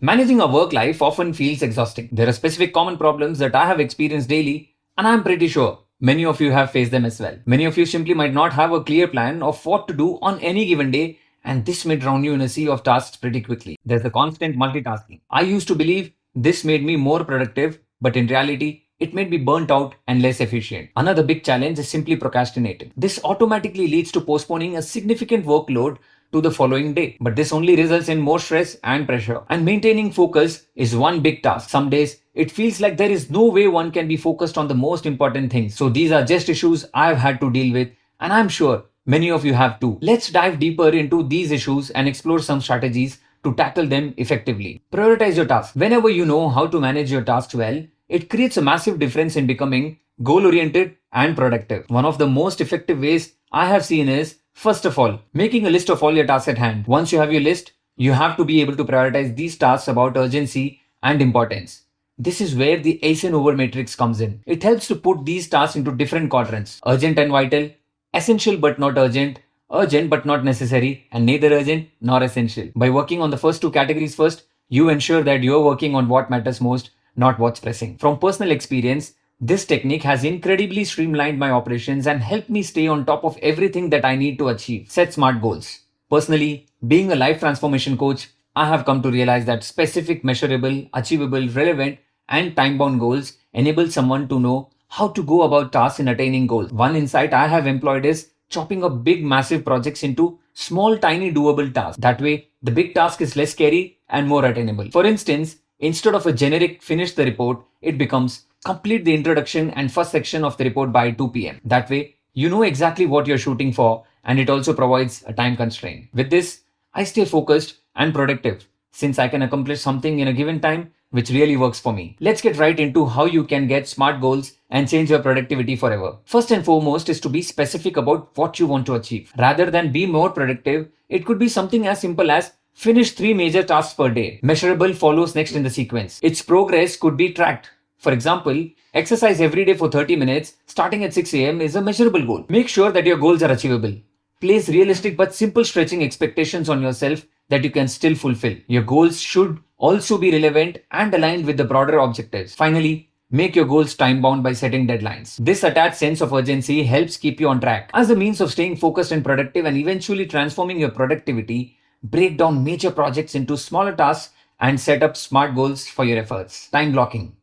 Managing a work life often feels exhausting. There are specific common problems that I have experienced daily, and I'm pretty sure many of you have faced them as well. Many of you simply might not have a clear plan of what to do on any given day, and this may drown you in a sea of tasks pretty quickly. There's the constant multitasking. I used to believe this made me more productive, but in reality, it made me burnt out and less efficient. Another big challenge is simply procrastinating. This automatically leads to postponing a significant workload to the following day. But this only results in more stress and pressure. And maintaining focus is one big task. Some days it feels like there is no way one can be focused on the most important things. So these are just issues I've had to deal with, and I'm sure many of you have too. Let's dive deeper into these issues and explore some strategies to tackle them effectively. Prioritize your tasks. Whenever you know how to manage your tasks well, it creates a massive difference in becoming goal oriented and productive. One of the most effective ways I have seen is, first of all, making a list of all your tasks at hand. Once you have your list, you have to be able to prioritize these tasks about urgency and importance. This is where the Eisenhower Matrix comes in. It helps to put these tasks into different quadrants: urgent and vital, essential but not urgent, urgent but not necessary, and neither urgent nor essential. By working on the first two categories first, you ensure that you're working on what matters most, not what's pressing. From personal experience, this technique has incredibly streamlined my operations and helped me stay on top of everything that I need to achieve. Set smart goals. Personally, being a life transformation coach, I have come to realize that specific, measurable, achievable, relevant, and time-bound goals enable someone to know how to go about tasks in attaining goals. One insight I have employed is chopping up big, massive projects into small, tiny, doable tasks. That way, the big task is less scary and more attainable. For instance, instead of a generic finish the report, it becomes complete the introduction and first section of the report by 2 p.m. That way, you know exactly what you're shooting for, and it also provides a time constraint. With this, I stay focused and productive since I can accomplish something in a given time, which really works for me. Let's get right into how you can get smart goals and change your productivity forever. First and foremost is to be specific about what you want to achieve. Rather than be more productive, it could be something as simple as finish 3 major tasks per day. Measurable follows next in the sequence. Its progress could be tracked. For example, exercise every day for 30 minutes starting at 6 a.m. is a measurable goal. Make sure that your goals are achievable. Place realistic but simple stretching expectations on yourself that you can still fulfill. Your goals should also be relevant and aligned with the broader objectives. Finally, make your goals time-bound by setting deadlines. This attached sense of urgency helps keep you on track. As a means of staying focused and productive and eventually transforming your productivity, break down major projects into smaller tasks and set up smart goals for your efforts. Time blocking.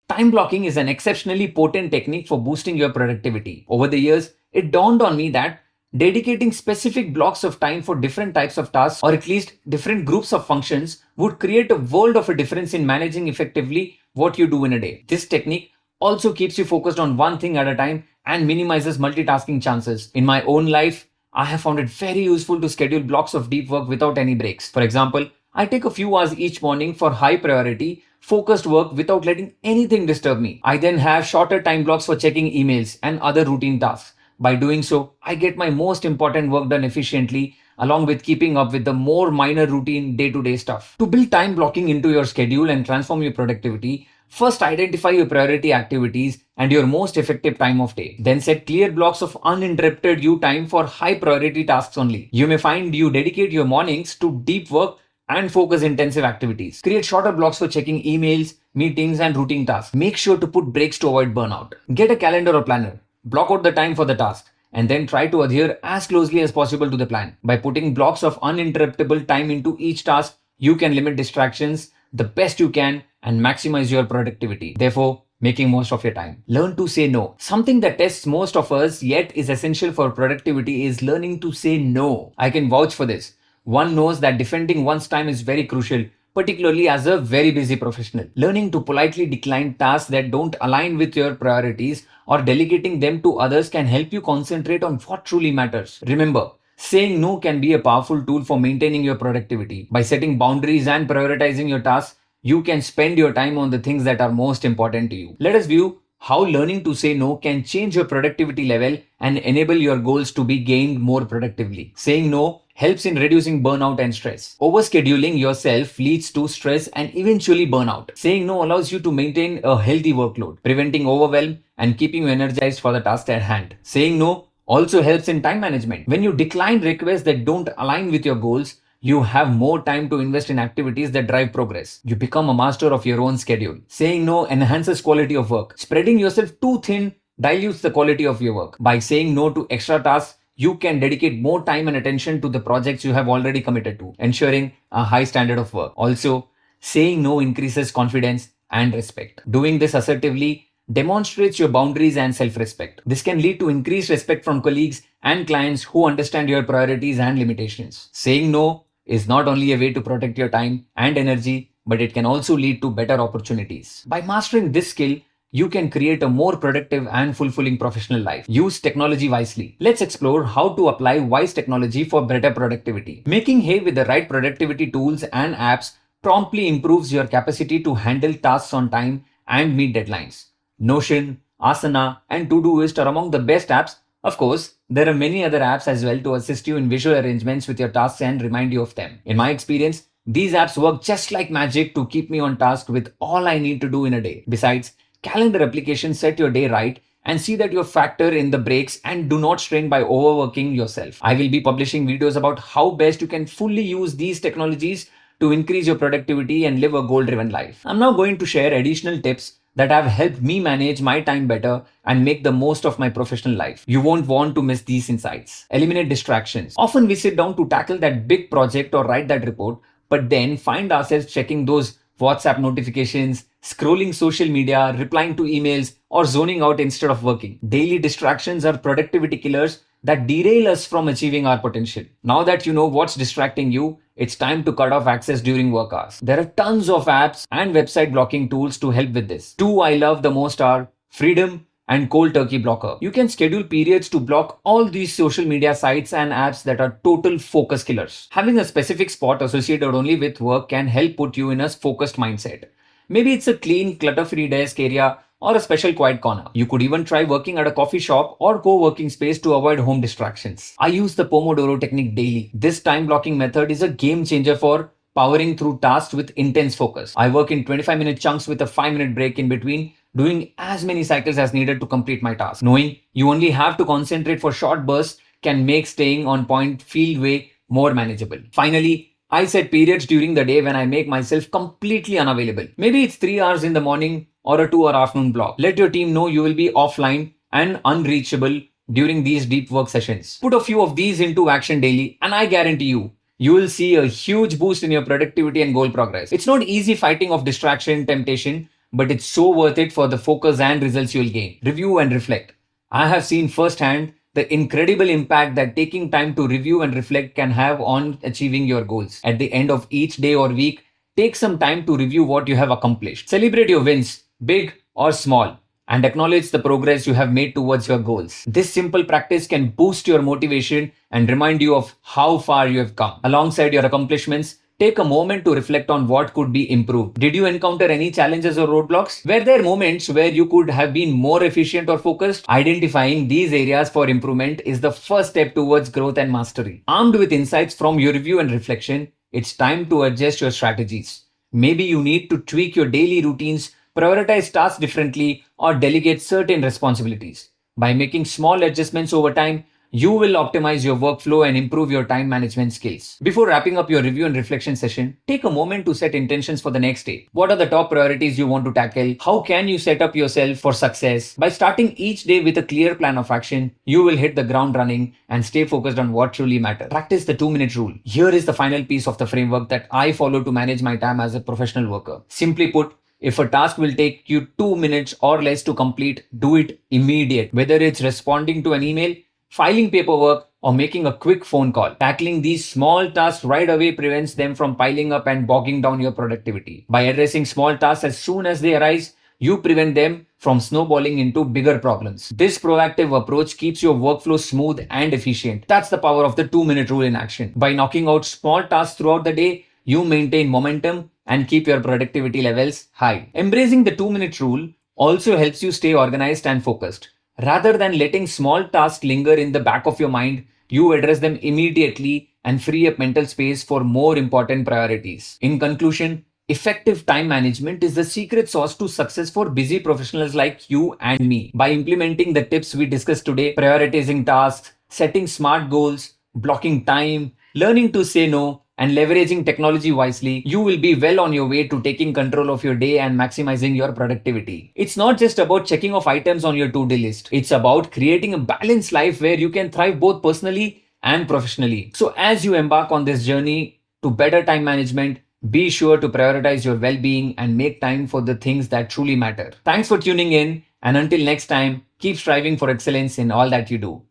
Time blocking is an exceptionally potent technique for boosting your productivity. Over the years, it dawned on me that dedicating specific blocks of time for different types of tasks, or at least different groups of functions, would create a world of a difference in managing effectively what you do in a day. This technique also keeps you focused on one thing at a time and minimizes multitasking chances. In my own life, I have found it very useful to schedule blocks of deep work without any breaks. For example, I take a few hours each morning for high priority, focused work without letting anything disturb me. I then have shorter time blocks for checking emails and other routine tasks. By doing so, I get my most important work done efficiently, along with keeping up with the more minor routine day-to-day stuff. To build time blocking into your schedule and transform your productivity, first identify your priority activities and your most effective time of day. Then set clear blocks of uninterrupted you time for high priority tasks only. You may find you dedicate your mornings to deep work and focus intensive activities. Create shorter blocks for checking emails, meetings, and routine tasks. Make sure to put breaks to avoid burnout. Get a calendar or planner. Block out the time for the task and then try to adhere as closely as possible to the plan. By putting blocks of uninterruptible time into each task, you can limit distractions the best you can and maximize your productivity, therefore making most of your time. Learn to say no. Something that tests most of us yet is essential for productivity is learning to say no. I can vouch for this. One knows that defending one's time is very crucial, particularly as a very busy professional. Learning to politely decline tasks that don't align with your priorities or delegating them to others can help you concentrate on what truly matters. Remember, saying no can be a powerful tool for maintaining your productivity. By setting boundaries and prioritizing your tasks, you can spend your time on the things that are most important to you. Let us view how learning to say no can change your productivity level and enable your goals to be gained more productively. Saying no helps in reducing burnout and stress. Overscheduling yourself leads to stress and eventually burnout. Saying no allows you to maintain a healthy workload, preventing overwhelm and keeping you energized for the task at hand. Saying no also helps in time management. When you decline requests that don't align with your goals, You have more time to invest in activities that drive progress. You become a master of your own schedule. Saying no enhances quality of work. Spreading yourself too thin dilutes the quality of your work. By saying no to extra tasks, you can dedicate more time and attention to the projects you have already committed to, ensuring a high standard of work. Also, saying no increases confidence and respect. Doing this assertively demonstrates your boundaries and self respect. This can lead to increased respect from colleagues and clients who understand your priorities and limitations. Saying no is not only a way to protect your time and energy, but it can also lead to better opportunities. By mastering this skill, you can create a more productive and fulfilling professional life. Use technology wisely. Let's explore how to apply wise technology for better productivity. Making hay with the right productivity tools and apps promptly improves your capacity to handle tasks on time and meet deadlines. Notion, Asana, and Todoist are among the best apps. Of course, there are many other apps as well to assist you in visual arrangements with your tasks and remind you of them. In my experience, these apps work just like magic to keep me on task with all I need to do in a day. Besides, calendar applications set your day right and see that you factor in the breaks and do not strain by overworking yourself. I will be publishing videos about how best you can fully use these technologies to increase your productivity and live a goal-driven life. I'm now going to share additional tips that have helped me manage my time better and make the most of my professional life. You won't want to miss these insights. Eliminate distractions. Often we sit down to tackle that big project or write that report, but then find ourselves checking those WhatsApp notifications, scrolling social media, replying to emails, or zoning out instead of working. Daily distractions are productivity killers that derail us from achieving our potential. Now that you know what's distracting you, it's time to cut off access during work hours. There are tons of apps and website blocking tools to help with this. Two I love the most are Freedom and Cold Turkey Blocker. You can schedule periods to block all these social media sites and apps that are total focus killers. Having a specific spot associated only with work can help put you in a focused mindset. Maybe it's a clean, clutter-free desk area or a special quiet corner. You could even try working at a coffee shop or co-working space to avoid home distractions. I use the Pomodoro Technique daily. This time blocking method is a game changer for powering through tasks with intense focus. I work in 25-minute chunks with a 5-minute break in between, doing as many cycles as needed to complete my task. Knowing you only have to concentrate for short bursts can make staying on point feel way more manageable. Finally, I set periods during the day when I make myself completely unavailable. Maybe it's 3 hours in the morning or a 2-hour afternoon block. Let your team know you will be offline and unreachable during these deep work sessions. Put a few of these into action daily and I guarantee you will see a huge boost in your productivity and goal progress. It's not easy fighting off distraction, temptation, but it's so worth it for the focus and results you'll gain. Review and reflect. I have seen firsthand the incredible impact that taking time to review and reflect can have on achieving your goals. At the end of each day or week, take some time to review what you have accomplished. Celebrate your wins, big or small, and acknowledge the progress you have made towards your goals. This simple practice can boost your motivation and remind you of how far you have come. Alongside your accomplishments, take a moment to reflect on what could be improved. Did you encounter any challenges or roadblocks? Were there moments where you could have been more efficient or focused? Identifying these areas for improvement is the first step towards growth and mastery. Armed with insights from your review and reflection, it's time to adjust your strategies. Maybe you need to tweak your daily routines, prioritize tasks differently, or delegate certain responsibilities. By making small adjustments over time, you will optimize your workflow and improve your time management skills. Before wrapping up your review and reflection session, take a moment to set intentions for the next day. What are the top priorities you want to tackle? How can you set up yourself for success? By starting each day with a clear plan of action, you will hit the ground running and stay focused on what truly matters. Practice the 2-minute rule. Here is the final piece of the framework that I follow to manage my time as a professional worker. Simply put, if a task will take you 2 minutes or less to complete, do it immediate. Whether it's responding to an email, filing paperwork, or making a quick phone call. Tackling these small tasks right away prevents them from piling up and bogging down your productivity. By addressing small tasks as soon as they arise, you prevent them from snowballing into bigger problems. This proactive approach keeps your workflow smooth and efficient. That's the power of the 2-minute rule in action. By knocking out small tasks throughout the day, you maintain momentum and keep your productivity levels high. Embracing the 2-minute rule also helps you stay organized and focused. Rather than letting small tasks linger in the back of your mind, you address them immediately and free up mental space for more important priorities. In conclusion, effective time management is the secret sauce to success for busy professionals like you and me. By implementing the tips we discussed today, prioritizing tasks, setting smart goals, blocking time, learning to say no, and leveraging technology wisely, you will be well on your way to taking control of your day and maximizing your productivity. It's not just about checking off items on your to-do list. It's about creating a balanced life where you can thrive both personally and professionally. So as you embark on this journey to better time management, be sure to prioritize your well-being and make time for the things that truly matter. Thanks for tuning in, and until next time, keep striving for excellence in all that you do.